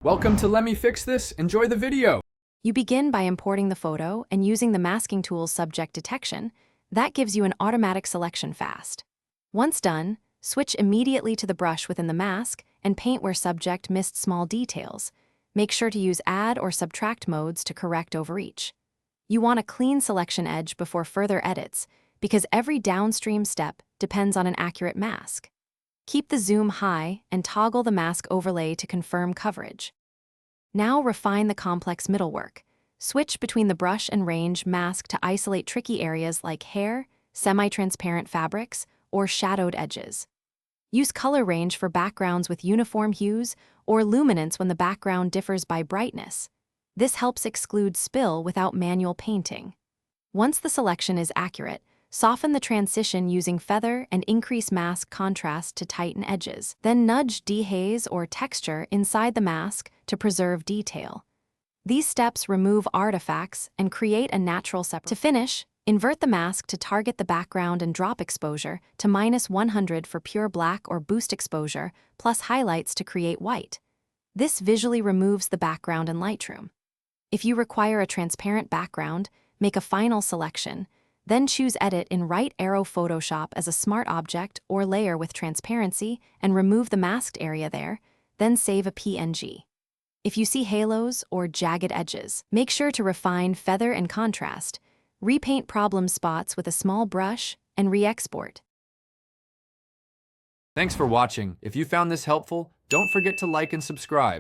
Welcome to Let Me Fix This. Enjoy the video. You begin by importing the photo and using the masking tool's subject detection. That gives you an automatic selection fast. Once done, switch immediately to the brush within the mask and paint where subject missed small details. Make sure to use add or subtract modes to correct overreach. You want a clean selection edge before further edits, because every downstream step depends on an accurate mask. Keep the zoom high and toggle the mask overlay to confirm coverage. Now refine the complex middlework. Switch between the brush and range mask to isolate tricky areas like hair, semi-transparent fabrics, or shadowed edges. Use color range for backgrounds with uniform hues or luminance when the background differs by brightness. This helps exclude spill without manual painting. Once the selection is accurate, soften the transition using feather and increase mask contrast to tighten edges. Then nudge dehaze or texture inside the mask to preserve detail. These steps remove artifacts and create a natural separation. To finish, invert the mask to target the background and drop exposure to -100 for pure black or boost exposure, plus highlights to create white. This visually removes the background in Lightroom. If you require a transparent background, make a final selection. Then choose Edit in Right Arrow Photoshop as a smart object or layer with transparency and remove the masked area there, then save a PNG. If you see halos or jagged edges, make sure to refine feather and contrast. Repaint problem spots with a small brush and re-export. Thanks for watching. If you found this helpful, don't forget to like and subscribe.